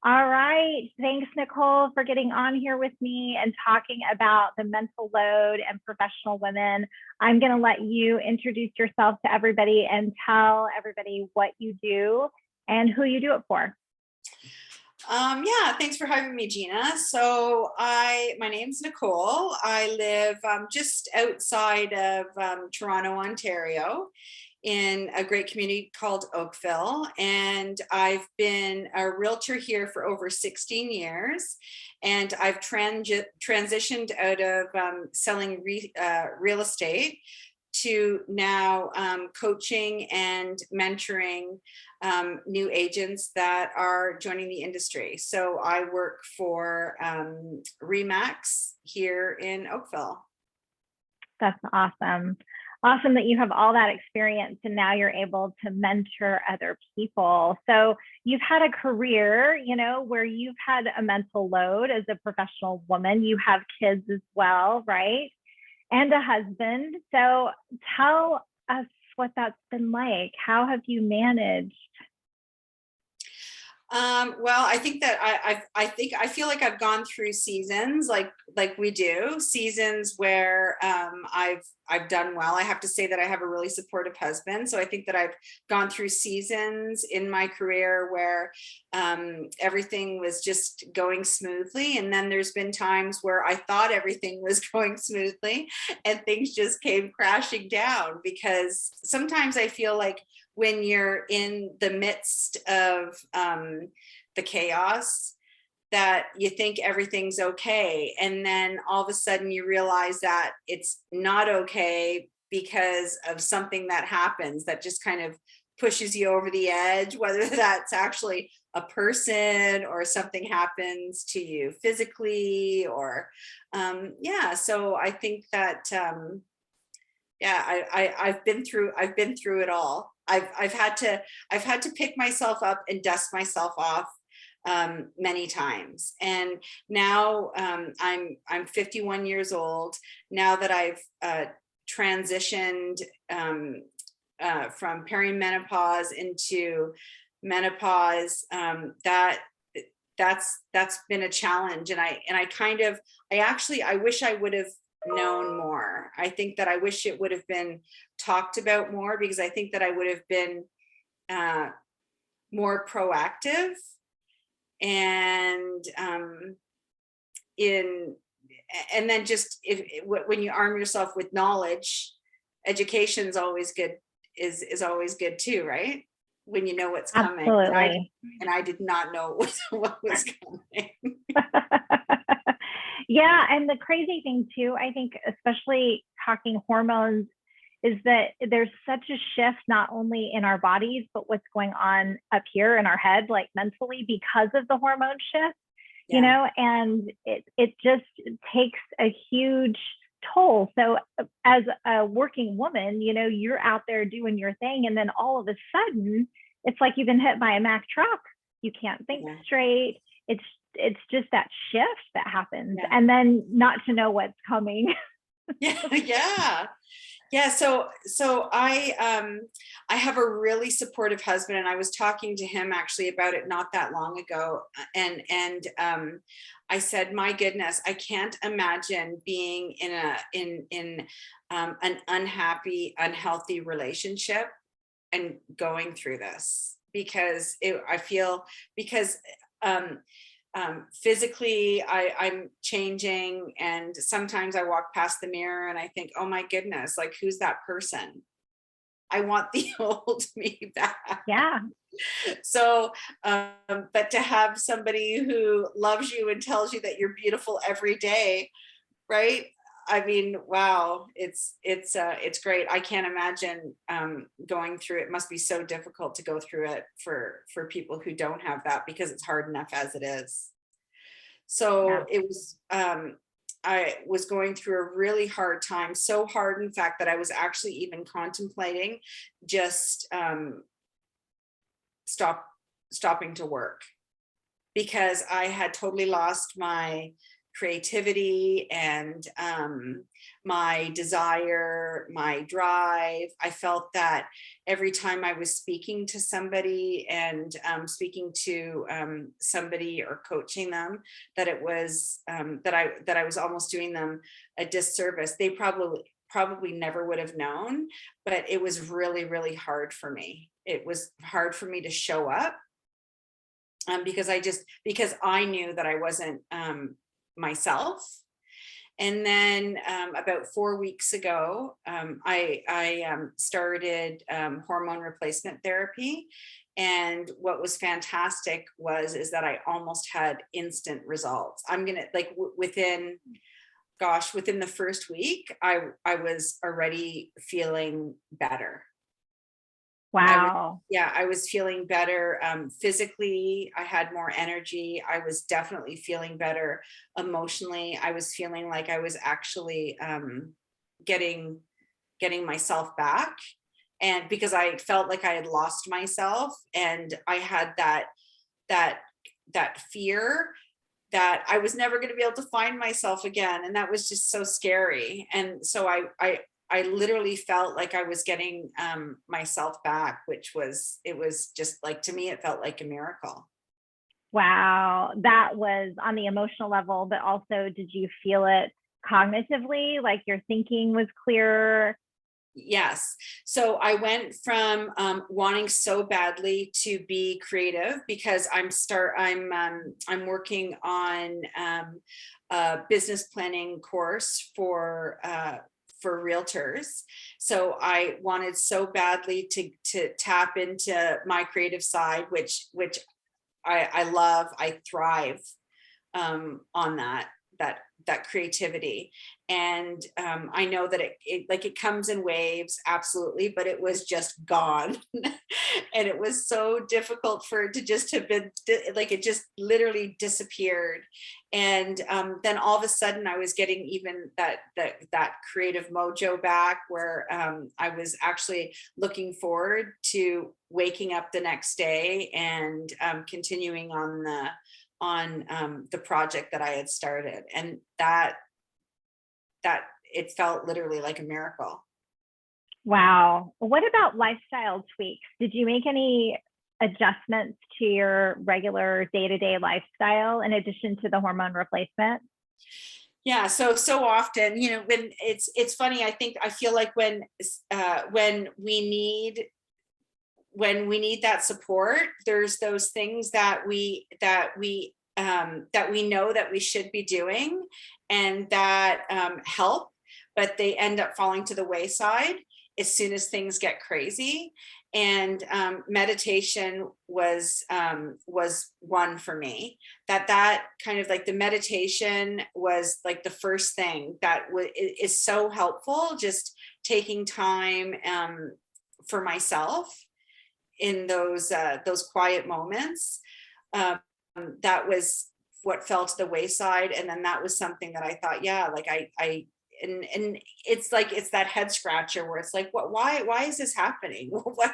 All right. Thanks, Nicole, for getting on here with me and talking about the mental load and professional women. I'm going to let you introduce yourself to everybody and tell everybody what you do and who you do it for. Yeah, thanks for having me, Gina. My name's Nicole. I live just outside of Toronto, Ontario, in a great community called Oakville. And I've been a realtor here for over 16 years. And I've transitioned out of selling real estate to now coaching and mentoring new agents that are joining the industry. So I work for Remax here in Oakville. That's awesome. Awesome that you have all that experience and now you're able to mentor other people. So you've had a career, where you've had a mental load as a professional woman. You have kids as well, right? And a husband. So tell us what that's been like. How have you managed? Well, I think that I feel like I've gone through seasons like we do seasons where I've done well. I have to say that I have a really supportive husband. So I think that I've gone through seasons in my career where everything was just going smoothly. And then there's been times where I thought everything was going smoothly and things just came crashing down, because sometimes I feel like when you're in the midst of the chaos, that you think everything's okay. And then all of a sudden you realize that it's not okay because of something that happens that just kind of pushes you over the edge, whether that's actually a person or something happens to you physically or, yeah. So I think that, yeah, I've been through it all. I've had to pick myself up and dust myself off many times. And now I'm 51 years old. Now that I've transitioned from perimenopause into menopause, that's been a challenge. And I wish I would have known more. I think that I wish it would have been talked about more, because I think that I would have been more proactive and and then just when you arm yourself with knowledge, education's always good, is always good too, right? When you know what's coming. Absolutely. And I did not know what was coming. Yeah, and the crazy thing too, I think, especially talking hormones, is that there's such a shift not only in our bodies, but what's going on up here in our head, like mentally, because of the hormone shift, and it just takes a huge toll. So as a working woman, you're out there doing your thing, and then all of a sudden, it's like you've been hit by a Mack truck. You can't think straight. It's just that shift that happens, and then not to know what's coming. Yeah. So I have a really supportive husband, and I was talking to him actually about it not that long ago, and I said, my goodness, I can't imagine being in an unhappy, unhealthy relationship and going through this, because physically I'm changing, and sometimes I walk past the mirror and I think, oh my goodness, like, who's that person? I want the old me back. Yeah. So but to have somebody who loves you and tells you that you're beautiful every day, right? I mean, wow, it's great. I can't imagine going through it. It must be so difficult to go through it for people who don't have that, because it's hard enough as it is. So it was, I was going through a really hard time, so hard, in fact, that I was actually even contemplating just stopping to work, because I had totally lost my creativity and my desire, my drive. I felt that every time I was speaking to somebody and speaking to somebody or coaching them, that it was that I was almost doing them a disservice. They probably never would have known, but it was really, really hard for me. It was hard for me to show up because I knew that I wasn't myself. And then about 4 weeks ago, I started hormone replacement therapy. And what was fantastic is that I almost had instant results. I'm gonna like within the first week, I was already feeling better. Wow. I was feeling better physically. I had more energy. I was definitely feeling better emotionally. I was feeling like I was actually getting myself back. And because I felt like I had lost myself, and I had that fear that I was never going to be able to find myself again. And that was just so scary. And so I literally felt like I was getting myself back, it was just like, to me, it felt like a miracle. Wow. That was on the emotional level, but also did you feel it cognitively? Like your thinking was clearer? Yes. So I went from wanting so badly to be creative because I'm working on a business planning course for realtors. So I wanted so badly to tap into my creative side, which I love. I thrive on that creativity. And I know that it comes in waves, absolutely, but it was just gone. And it was so difficult for it to just have been like, it just literally disappeared. And then all of a sudden I was getting even that creative mojo back, where I was actually looking forward to waking up the next day and continuing on the project that I had started. And that it felt literally like a miracle. Wow. What about lifestyle tweaks? Did you make any adjustments to your regular day-to-day lifestyle in addition to the hormone replacement? Yeah, so often, when it's funny, I feel like when we need that support, there's those things that we know that we should be doing, and that help, but they end up falling to the wayside as soon as things get crazy. And meditation was one for me. That kind of like, the meditation was like the first thing that is so helpful. Just taking time for myself in those quiet moments. That was what fell to the wayside. And then that was something that I thought, yeah, like and it's like, it's that head scratcher where it's like, why is this happening? what?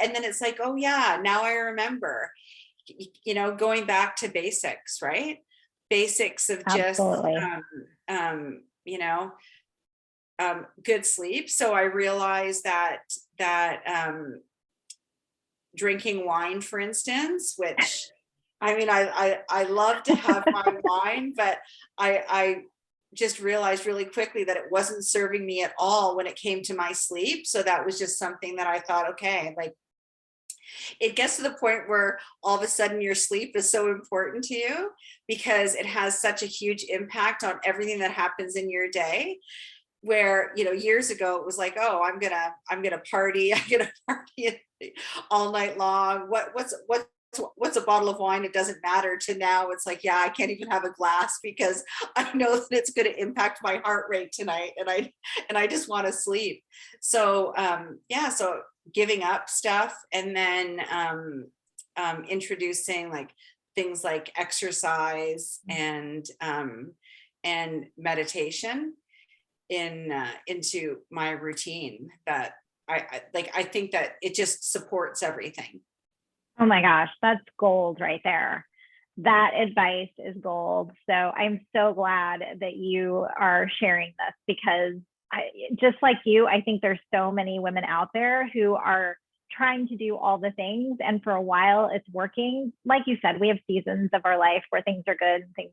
And then it's like, oh yeah, now I remember, going back to basics, right? Basics of just, Absolutely. good sleep. So I realized that drinking wine, for instance, which, I mean, I love to have my wine, but I just realized really quickly that it wasn't serving me at all when it came to my sleep. So that was just something that I thought, okay, like, it gets to the point where all of a sudden your sleep is so important to you because it has such a huge impact on everything that happens in your day. Where, years ago it was like, oh, I'm gonna party, all night long. What's a bottle of wine? It doesn't matter. To now it's like, yeah, I can't even have a glass because I know that it's going to impact my heart rate tonight, and I just want to sleep. So so giving up stuff, and then introducing like things like exercise and meditation into my routine, that I think that it just supports everything. Oh my gosh, that's gold right there. That advice is gold. So I'm so glad that you are sharing this, because just like you, I think there's so many women out there who are trying to do all the things. And for a while it's working. Like you said, we have seasons of our life where things are good and things,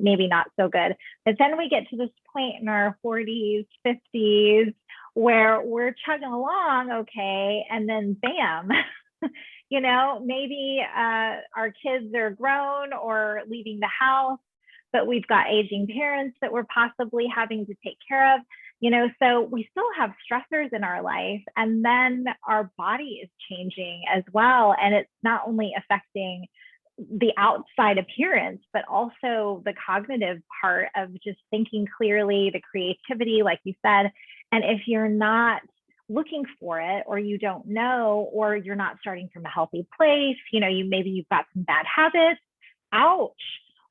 maybe not so good. But then we get to this point in our 40s, 50s, where we're chugging along okay. And then bam, maybe our kids are grown or leaving the house, but we've got aging parents that we're possibly having to take care of. So we still have stressors in our life, and then our body is changing as well. And it's not only affecting the outside appearance, but also the cognitive part of just thinking clearly, the creativity, like you said. And if you're not looking for it, or you don't know, or you're not starting from a healthy place, maybe you've got some bad habits, ouch.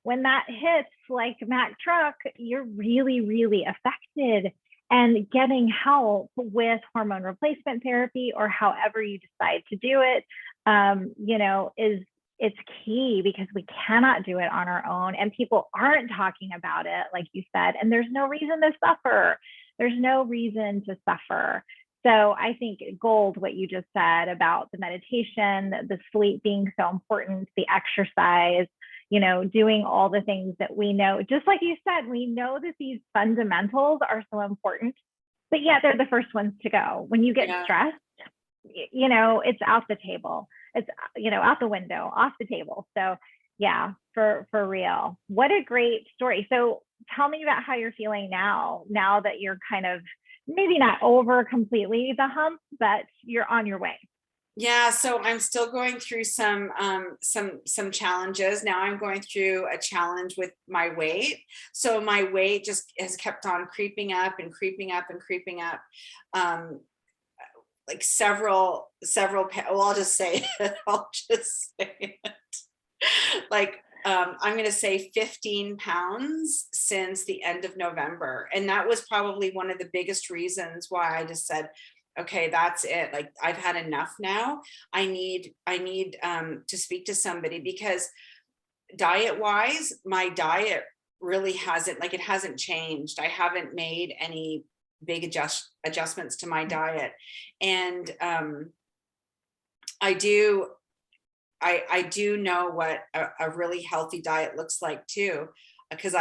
When that hits like Mack truck, you're really, really affected. And getting help with hormone replacement therapy, or however you decide to do it, it's key, because we cannot do it on our own, and people aren't talking about it, like you said, and there's no reason to suffer. There's no reason to suffer. So I think gold, what you just said about the meditation, the sleep being so important, the exercise, doing all the things that we know. Just like you said, we know that these fundamentals are so important, but yet they're the first ones to go. When you get stressed, it's out the table. It's, out the window, off the table. So yeah, for real. What a great story. So tell me about how you're feeling now that you're kind of maybe not over completely the hump, but you're on your way. Yeah, so I'm still going through some challenges. Now I'm going through a challenge with my weight. So my weight just has kept on creeping up and creeping up and creeping up. Like several, well, I'll just say it. Like, I'm going to say 15 pounds since the end of November. And that was probably one of the biggest reasons why I just said, okay, that's it. Like, I've had enough now. I need to speak to somebody, because diet wise, my diet really hasn't, like, it hasn't changed. I haven't made any big adjustments to my diet. And I do know what a really healthy diet looks like too, because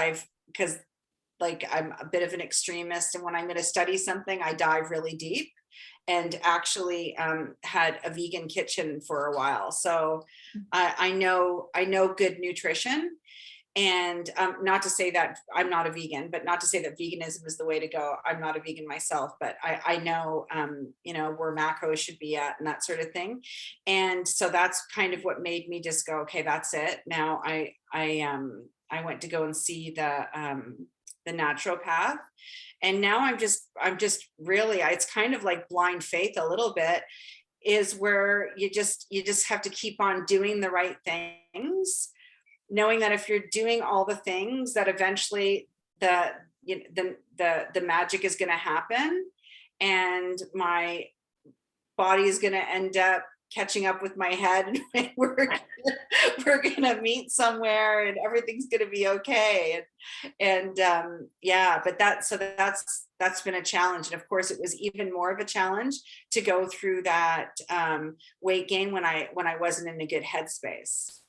like, I'm a bit of an extremist, and when I'm going to study something, I dive really deep, and actually had a vegan kitchen for a while. So I know good nutrition. And not to say that I'm not a vegan, but not to say that veganism is the way to go. I'm not a vegan myself, but I know, where macros should be at and that sort of thing. And so that's kind of what made me just go, okay, that's it. Now I went to go and see the naturopath. And now I'm just really, it's kind of like blind faith a little bit, is where you just have to keep on doing the right things, knowing that if you're doing all the things, that eventually the magic is going to happen, and my body is going to end up catching up with my head, and we're going to meet somewhere, and everything's going to be okay. And yeah, but that's been a challenge. And of course it was even more of a challenge to go through that weight gain when I wasn't in a good headspace.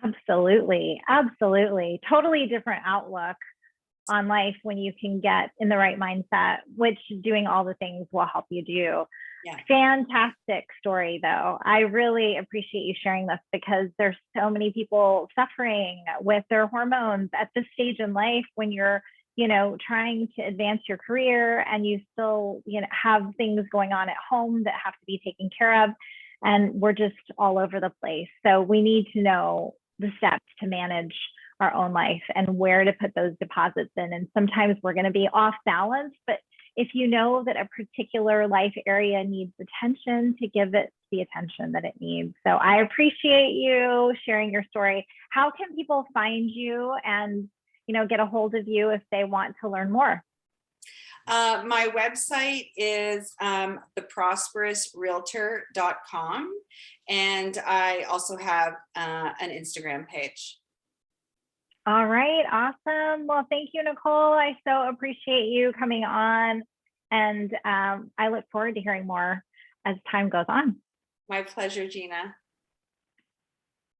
Absolutely. Totally different outlook on life when you can get in the right mindset, which doing all the things will help you do. Yeah. Fantastic story, though. I really appreciate you sharing this, because there's so many people suffering with their hormones at this stage in life, when you're, trying to advance your career, and you still, have things going on at home that have to be taken care of. And we're just all over the place. So we need to know the steps to manage our own life and where to put those deposits in. And sometimes we're going to be off balance, but if you know that a particular life area needs attention, to give it the attention that it needs. So I appreciate you sharing your story. How can people find you and, get a hold of you if they want to learn more? My website is theprosperousrealtor.com. And I also have an Instagram page. All right, awesome. Well, thank you, Nicole. I so appreciate you coming on, and I look forward to hearing more as time goes on. My pleasure, Gina.